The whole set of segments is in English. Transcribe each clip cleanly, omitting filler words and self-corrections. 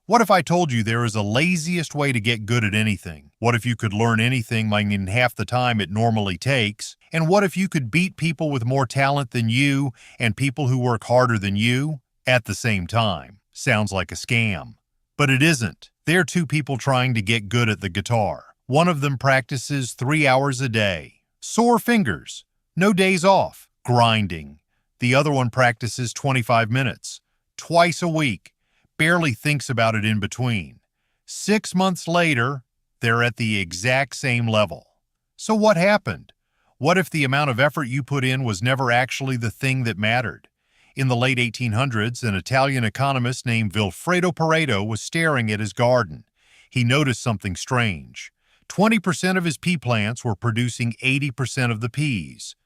What if I told you there is a laziest way to get good at anything? What if you could learn anything in half the time it normally takes? And what if you could beat people with more talent than you and people who work harder than you at the same time? Sounds like a scam. But it isn't. They're two people trying to get good at the guitar. One of them practices 3 hours a day. Sore fingers. No days off. Grinding. The other one practices 25 minutes. Twice a week. Barely thinks about it in between. 6 months later, they're at the exact same level. So what happened? What if the amount of effort you put in was never actually the thing that mattered? In the late 1800s, an Italian economist named Vilfredo Pareto was staring at his garden. He noticed something strange. 20% of his pea plants were producing 80% of the peas.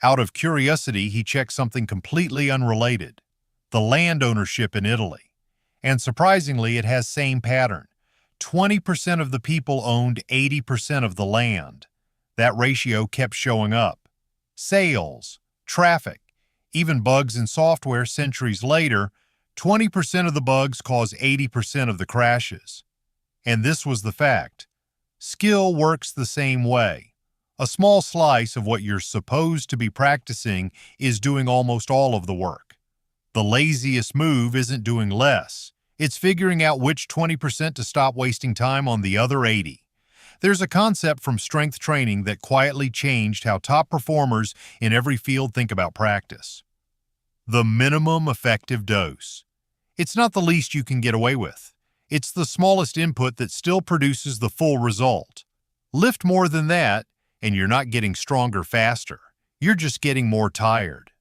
Out of curiosity, he checked something completely unrelated: the land ownership in Italy. And surprisingly, it has same pattern. 20% of the people owned 80% of the land. That ratio kept showing up. Sales, traffic, even bugs in software centuries later, 20% of the bugs cause 80% of the crashes. And this was the fact. Skill works the same way. A small slice of what you're supposed to be practicing is doing almost all of the work. The laziest move isn't doing less. It's figuring out which 20% to stop wasting time on the other 80. There's a concept from strength training that quietly changed how top performers in every field think about practice. The minimum effective dose. It's not the least you can get away with. It's the smallest input that still produces the full result. Lift more than that, and you're not getting stronger faster. You're just getting more tired.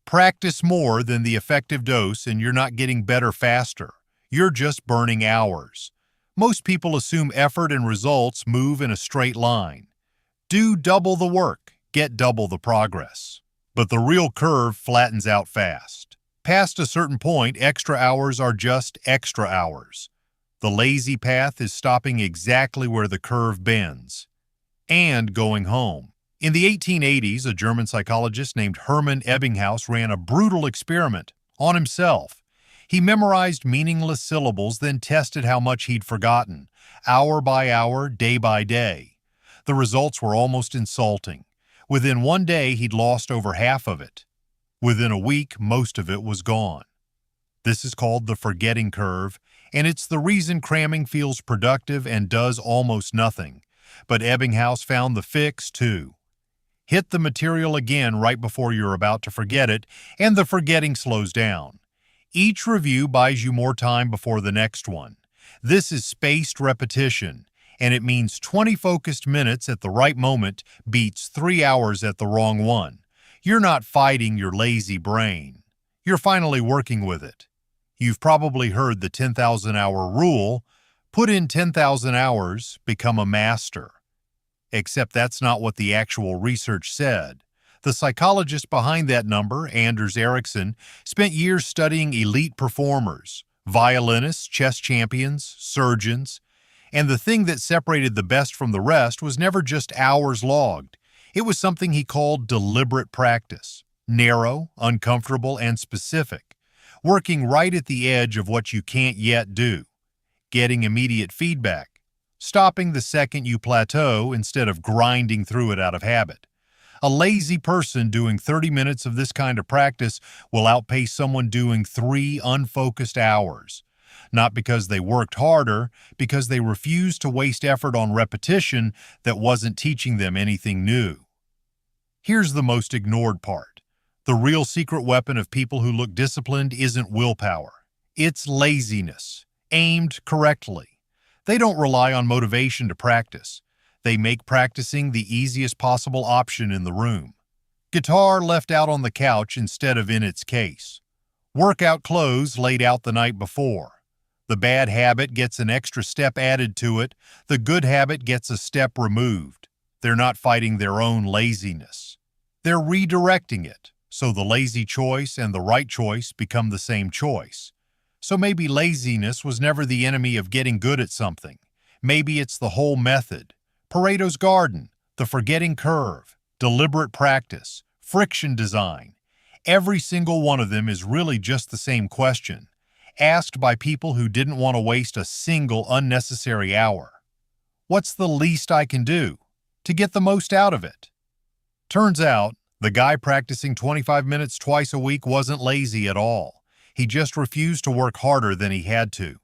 Practice more than the effective dose, and you're not getting better faster. You're just burning hours. Most people assume effort and results move in a straight line. Do double the work, get double the progress. But the real curve flattens out fast. Past a certain point, extra hours are just extra hours. The lazy path is stopping exactly where the curve bends and going home. In the 1880s, a German psychologist named Hermann Ebbinghaus ran a brutal experiment on himself. He memorized meaningless syllables, then tested how much he'd forgotten, hour by hour, day by day. The results were almost insulting. Within one day, he'd lost over half of it. Within a week, most of it was gone. This is called the forgetting curve, and it's the reason cramming feels productive and does almost nothing. But Ebbinghaus found the fix, too. Hit the material again right before you're about to forget it, and the forgetting slows down. Each review buys you more time before the next one. This is spaced repetition, and it means 20 focused minutes at the right moment beats 3 hours at the wrong one. You're not fighting your lazy brain. You're finally working with it. You've probably heard the 10,000-hour rule: put in 10,000 hours, become a master. Except that's not what the actual research said. The psychologist behind that number, Anders Ericsson, spent years studying elite performers, violinists, chess champions, surgeons, and the thing that separated the best from the rest was never just hours logged. It was something he called deliberate practice, narrow, uncomfortable, and specific, working right at the edge of what you can't yet do, getting immediate feedback, stopping the second you plateau instead of grinding through it out of habit. A lazy person doing 30 minutes of this kind of practice will outpace someone doing 3 unfocused hours. Not because they worked harder, because they refused to waste effort on repetition that wasn't teaching them anything new. Here's the most ignored part. The real secret weapon of people who look disciplined isn't willpower. It's laziness, aimed correctly. They don't rely on motivation to practice. They make practicing the easiest possible option in the room. Guitar left out on the couch instead of in its case. Workout clothes laid out the night before. The bad habit gets an extra step added to it. The good habit gets a step removed. They're not fighting their own laziness. They're redirecting it, so the lazy choice and the right choice become the same choice. So maybe laziness was never the enemy of getting good at something. Maybe it's the whole method. Pareto's garden, the forgetting curve, deliberate practice, friction design. Every single one of them is really just the same question. asked by people who didn't want to waste a single unnecessary hour. What's the least I can do to get the most out of it? Turns out, the guy practicing 25 minutes twice a week wasn't lazy at all. He just refused to work harder than he had to.